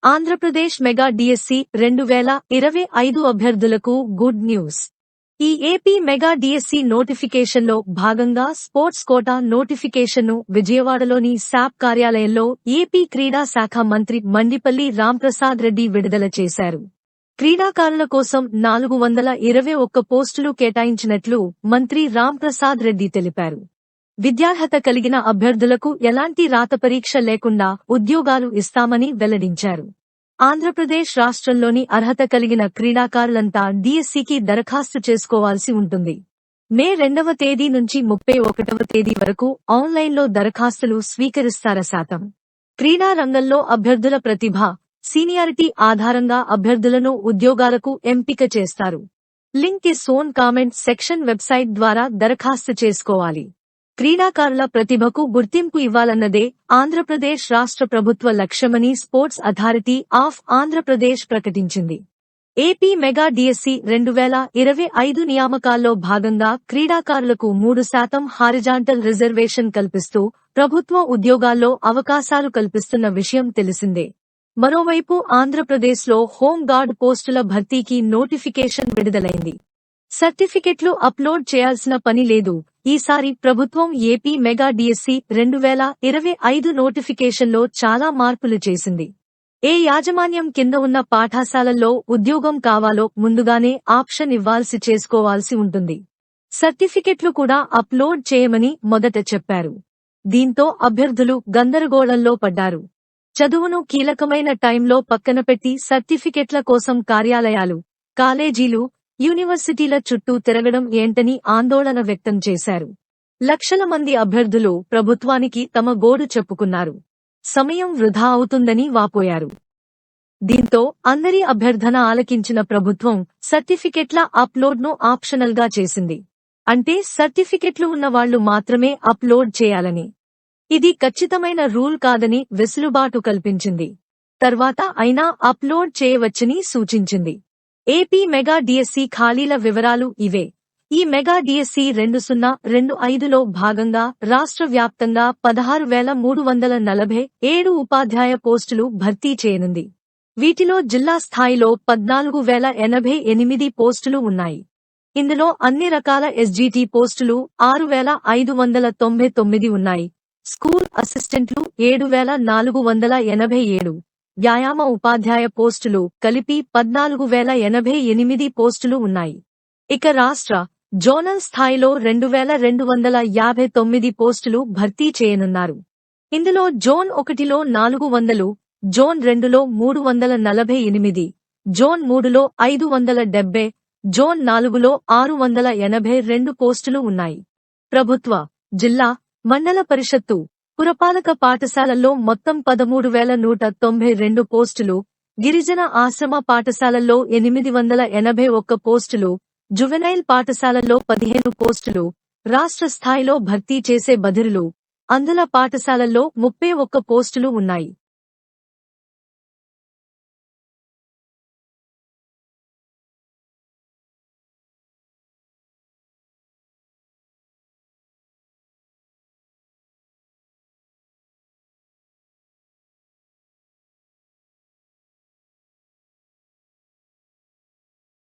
Andhra Pradesh mega DSC 2025 అభ్యర్థులకు good news. ఈ AP mega DSC నోటిఫికేషన్లో భాగంగా స్పోర్ట్స్ కోటా నోటిఫికేషన్ను విజయవాడలోని శాప్ కార్యాలయంలో ఏపీ క్రీడా శాఖ మంత్రి మండిపల్లి రాంప్రసాద్ రెడ్డి విడుదల చేశారు. క్రీడాకారుల కోసం 421 పోస్టులు కేటాయించినట్లు మంత్రి రాంప్రసాద్ రెడ్డి తెలిపారు. విద్యార్హత కలిగిన అభ్యర్థులకు ఎలాంటి రాత పరీక్ష లేకుండా ఉద్యోగాలు ఇస్తామని వెల్లడించారు. ఆంధ్రప్రదేశ్ రాష్ట్రంలోని అర్హత కలిగిన క్రీడాకారులంతా డిఎస్సికి దరఖాస్తు చేసుకోవాల్సి ఉంటుంది. మే 2వ తేదీ నుంచి 31వ తేదీ వరకు ఆన్లైన్లో దరఖాస్తులు స్వీకరిస్తారు. క్రీడా రంగంలో అభ్యర్థుల ప్రతిభ, సీనియారిటీ ఆధారంగా అభ్యర్థులను ఉద్యోగాలకు ఎంపిక చేస్తారు. Link is own comment section website ద్వారా దరఖాస్తు చేసుకోవాలి. క్రీడాకారుల ప్రతిభకు గుర్తింపు ఇవ్వాలన్నదే ఆంధ్రప్రదేశ్ రాష్ట్ర ప్రభుత్వ లక్ష్యమని స్పోర్ట్స్ అథారిటీ ఆఫ్ ఆంధ్రప్రదేశ్ ప్రకటించింది. ఏపీ మెగా డిఎస్సి 2025 నియామకాల్లో భాగంగా క్రీడాకారులకు 3% హారిజాంటల్ రిజర్వేషన్ కల్పిస్తూ ప్రభుత్వ ఉద్యోగాల్లో అవకాశాలు కల్పిస్తున్న విషయం తెలిసిందే. మరోవైపు ఆంధ్రప్రదేశ్లో హోం గార్డ్ పోస్టుల భర్తీకి నోటిఫికేషన్ విడుదలైంది. సర్టిఫికెట్లు అప్లోడ్ చేయాల్సిన పని లేదు. ఈసారి ప్రభుత్వం ఏపీ మెగా డిఎస్సి 2025 నోటిఫికేషన్లో చాలా మార్పులు చేసింది. ఏ యాజమాన్యం కింద ఉన్న పాఠశాలల్లో ఉద్యోగం కావాలో ముందుగానే ఆప్షన్ ఇవ్వాల్సి చేసుకోవాల్సి ఉంటుంది. సర్టిఫికెట్లు కూడా అప్లోడ్ చేయమని మొదట చెప్పారు. దీంతో అభ్యర్థులు గందరగోళంలో పడ్డారు. చదువును కీలకమైన టైంలో పక్కనపెట్టి సర్టిఫికెట్ల కోసం కార్యాలయాలు, కాలేజీలు, యూనివర్సిటీల చుట్టూ తిరగడం ఏంటని ఆందోళన వ్యక్తం చేశారు. లక్షల మంది అభ్యర్థులు ప్రభుత్వానికి తమ గోడు చెప్పుకున్నారు. సమయం వృధా అవుతుందని వాపోయారు. దీంతో అందరి అభ్యర్థన ఆలకించిన ప్రభుత్వం సర్టిఫికెట్ల అప్లోడ్ను ఆప్షనల్గా చేసింది. అంటే సర్టిఫికెట్లు ఉన్న వాళ్లు మాత్రమే అప్లోడ్ చేయాలని. ఇది ఖచ్చితమైన రూల్ కాదని వెసులుబాటు కల్పించింది. తర్వాత అయినా అప్లోడ్ చేయవచ్చని సూచించింది. ఏపీ మెగా డిఎస్సి ఖాళీల వివరాలు ఇవే. ఈ మెగా డిఎస్సి 2025లో భాగంగా రాష్ట్ర వ్యాప్తంగా 16,347 ఉపాధ్యాయ పోస్టులు భర్తీ చేయనుంది. వీటిలో జిల్లా స్థాయిలో 14,088 పోస్టులు ఉన్నాయి. ఇందులో అన్ని రకాల ఎస్జీటీ పోస్టులు 6,599 ఉన్నాయి. స్కూల్ అసిస్టెంట్లు 7,487, వ్యాయామ ఉపాధ్యాయ పోస్టులు కలిపి 14,088 పోస్టులు ఉన్నాయి. ఇక రాష్ట్ర, జోనల్ స్థాయిలో 2,259 పోస్టులు భర్తీ చేయనున్నారు. ఇందులో జోన్ 1లో 400, జోన్ 2లో 348, జోన్ 3లో 570, జోన్ 4లో 682 పోస్టులు ఉన్నాయి. ప్రభుత్వ, జిల్లా, మండల పరిషత్తు, పురపాలక పాఠశాలల్లో మొత్తం 13,192 పోస్టులు, గిరిజన ఆశ్రమ పాఠశాలల్లో 881 పోస్టులు, జువెనైల్ పాఠశాలల్లో 15 పోస్టులు, రాష్ట్ర స్థాయిలో భర్తీ చేసే బదిరులు, అందుల పాఠశాలల్లో 31 పోస్టులు ఉన్నాయి.